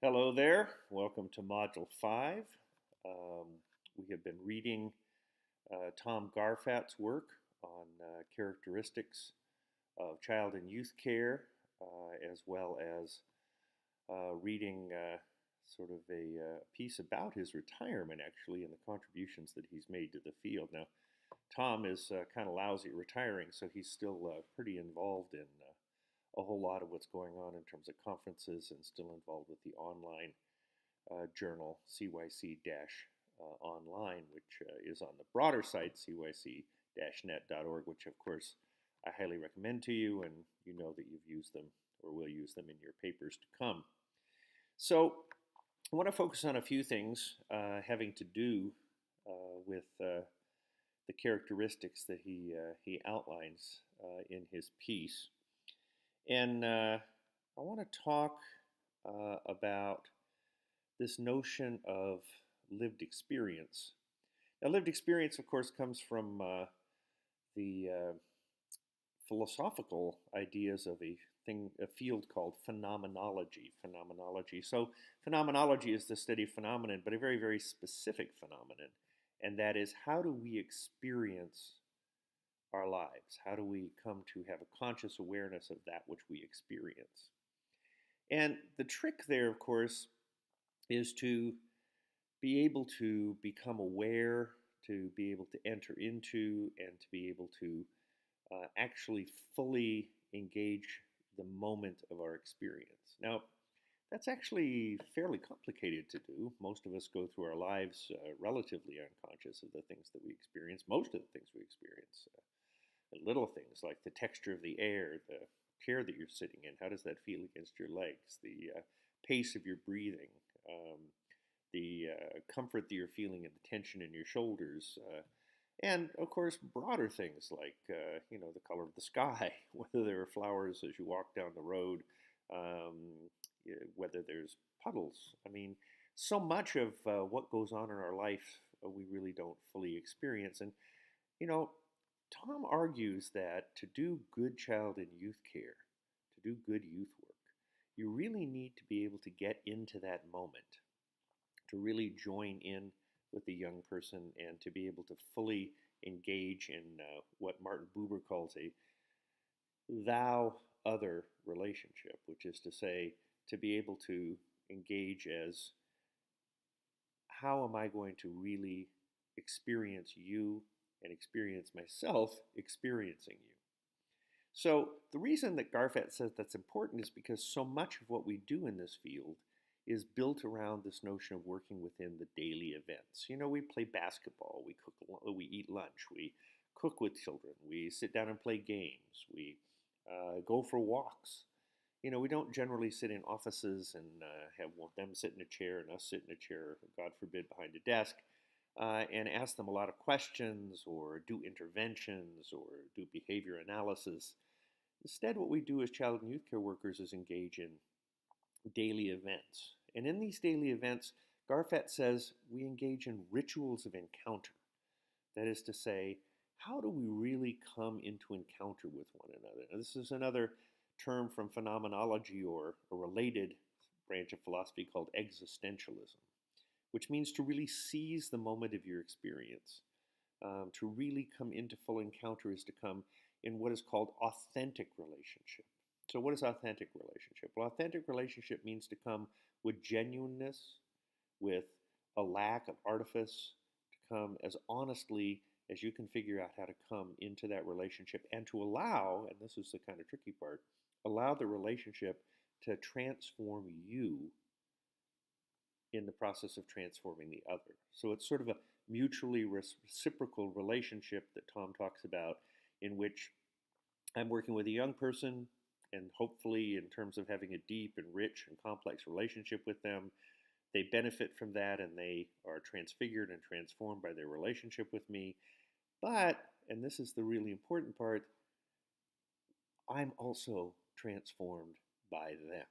Hello there. Welcome to Module 5. Um, we have been reading Tom Garfat's work on characteristics of child and youth care, as well as reading sort of a piece about his retirement, actually, and the contributions that he's made to the field. Now, Tom is kind of lousy at retiring, so he's still pretty involved in a whole lot of what's going on in terms of conferences and still involved with the online journal CYC-online, which is on the broader site cyc-net.org, which of course I highly recommend to you, and you know that you've used them or will use them in your papers to come. So I want to focus on a few things having to do with the characteristics that he outlines in his piece. And I want to talk about this notion of lived experience. Now, lived experience, of course, comes from the philosophical ideas of a field called phenomenology. So, phenomenology is the study of phenomenon, but a very, very specific phenomenon, and that is how do we experience our lives? How do we come to have a conscious awareness of that which we experience? And the trick there, of course, is to be able to become aware, to be able to enter into, and to be able to actually fully engage the moment of our experience. Now, that's actually fairly complicated to do. Most of us go through our lives relatively unconscious of the things that we experience, most of the things we experience. Little things like the texture of the air, the chair that you're sitting in, how does that feel against your legs, the pace of your breathing, the comfort that you're feeling and the tension in your shoulders, and of course broader things like the color of the sky, whether there are flowers as you walk down the road, whether there's puddles. I mean, so much of what goes on in our life we really don't fully experience. And you know, Tom argues that to do good child and youth care, to do good youth work, you really need to be able to get into that moment, to really join in with the young person and to be able to fully engage in what Martin Buber calls a thou-other relationship, which is to say, to be able to engage as how am I going to really experience you and experience myself experiencing you. So the reason that Garfat says that's important is because so much of what we do in this field is built around this notion of working within the daily events. You know, we play basketball, we cook, we eat lunch, we cook with children, we sit down and play games, we go for walks. You know, we don't generally sit in offices and have them sit in a chair and us sit in a chair, God forbid, behind a desk. And ask them a lot of questions or do interventions or do behavior analysis. Instead, what we do as child and youth care workers is engage in daily events. And in these daily events, Garfat says we engage in rituals of encounter. That is to say, how do we really come into encounter with one another? Now, this is another term from phenomenology or a related branch of philosophy called existentialism, which means to really seize the moment of your experience. To really come into full encounter is to come in what is called authentic relationship. So what is authentic relationship? Well, authentic relationship means to come with genuineness, with a lack of artifice, to come as honestly as you can figure out how to come into that relationship and to allow, and this is the kind of tricky part, allow the relationship to transform you in the process of transforming the other. So it's sort of a mutually reciprocal relationship that Tom talks about, in which I'm working with a young person, and hopefully in terms of having a deep and rich and complex relationship with them, they benefit from that and they are transfigured and transformed by their relationship with me. But, and this is the really important part, I'm also transformed by them.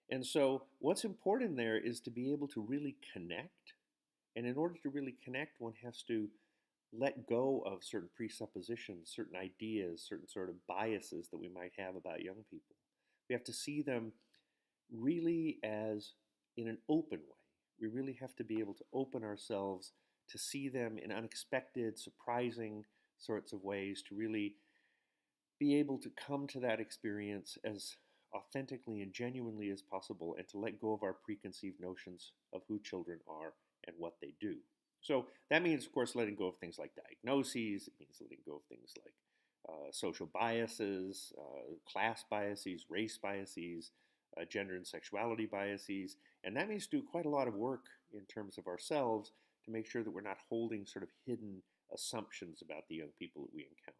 And so what's important there is to be able to really connect. And in order to really connect, one has to let go of certain presuppositions, certain ideas, certain sort of biases that we might have about young people. We have to see them really as in an open way. We really have to be able to open ourselves to see them in unexpected, surprising sorts of ways, to really be able to come to that experience as authentically and genuinely as possible, and to let go of our preconceived notions of who children are and what they do. So that means, of course, letting go of things like diagnoses. It means letting go of things like social biases, class biases, race biases, gender and sexuality biases. And that means do quite a lot of work in terms of ourselves to make sure that we're not holding sort of hidden assumptions about the young people that we encounter.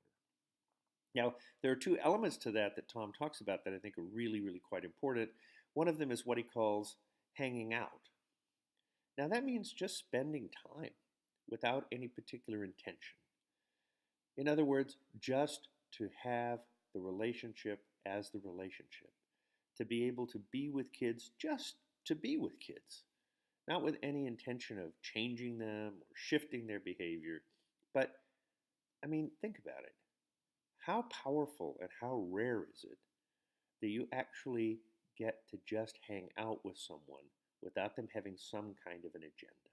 Now, there are two elements to that that Tom talks about that I think are really, really quite important. One of them is what he calls hanging out. Now, that means just spending time without any particular intention. In other words, just to have the relationship as the relationship, to be able to be with kids just to be with kids, not with any intention of changing them or shifting their behavior. But, I mean, think about it. How powerful and how rare is it that you actually get to just hang out with someone without them having some kind of an agenda?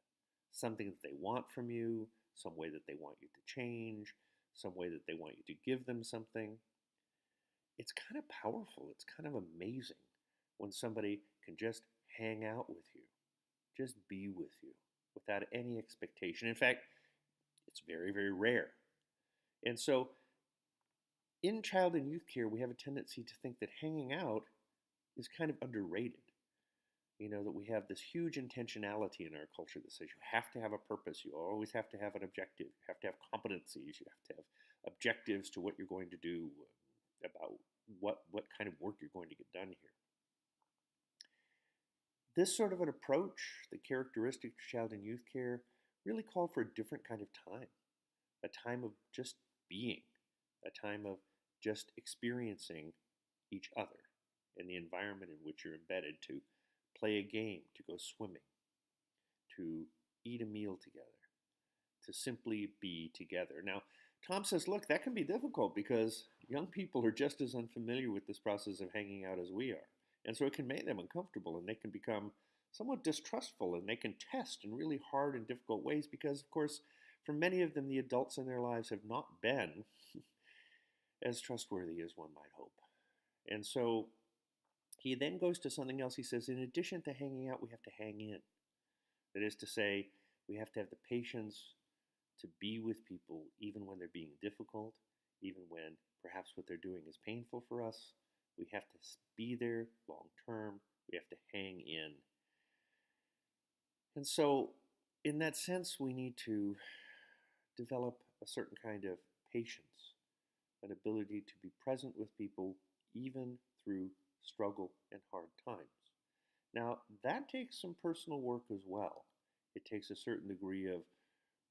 Something that they want from you, some way that they want you to change, some way that they want you to give them something. It's kind of powerful. It's kind of amazing when somebody can just hang out with you, just be with you without any expectation. In fact, it's very, very rare. And so in child and youth care, we have a tendency to think that hanging out is kind of underrated. That we have this huge intentionality in our culture that says you have to have a purpose, you always have to have an objective, you have to have competencies, you have to have objectives to what you're going to do, about what kind of work you're going to get done here. This sort of an approach, the characteristic of child and youth care, really called for a different kind of time, a time of just being, a time of just experiencing each other and the environment in which you're embedded, to play a game, to go swimming, to eat a meal together, to simply be together. Now, Tom says, look, that can be difficult because young people are just as unfamiliar with this process of hanging out as we are. And so it can make them uncomfortable, and they can become somewhat distrustful, and they can test in really hard and difficult ways because, of course, for many of them, the adults in their lives have not been as trustworthy as one might hope. And so he then goes to something else. He says, in addition to hanging out, we have to hang in. That is to say, we have to have the patience to be with people even when they're being difficult, even when perhaps what they're doing is painful for us. We have to be there long term. We have to hang in. And so, in that sense, we need to develop a certain kind of patience, an ability to be present with people even through struggle and hard times. Now, that takes some personal work as well. It takes a certain degree of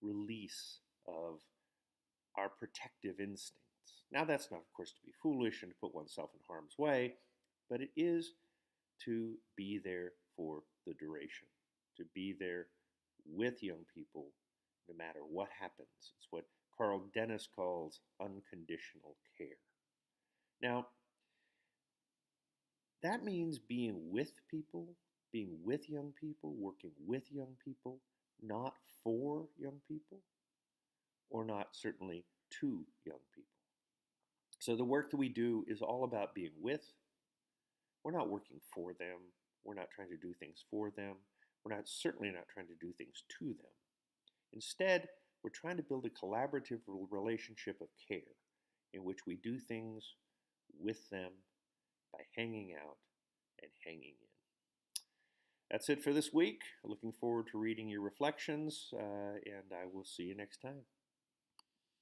release of our protective instincts. Now, that's not, of course, to be foolish and to put oneself in harm's way, but it is to be there for the duration, to be there with young people no matter what happens. It's what Carl Dennis calls unconditional care. Now, that means being with people, being with young people, working with young people, not for young people, or not certainly to young people. So the work that we do is all about being with. We're not working for them. We're not trying to do things for them. We're certainly not trying to do things to them. Instead, we're trying to build a collaborative relationship of care in which we do things with them by hanging out and hanging in. That's it for this week. Looking forward to reading your reflections, and I will see you next time.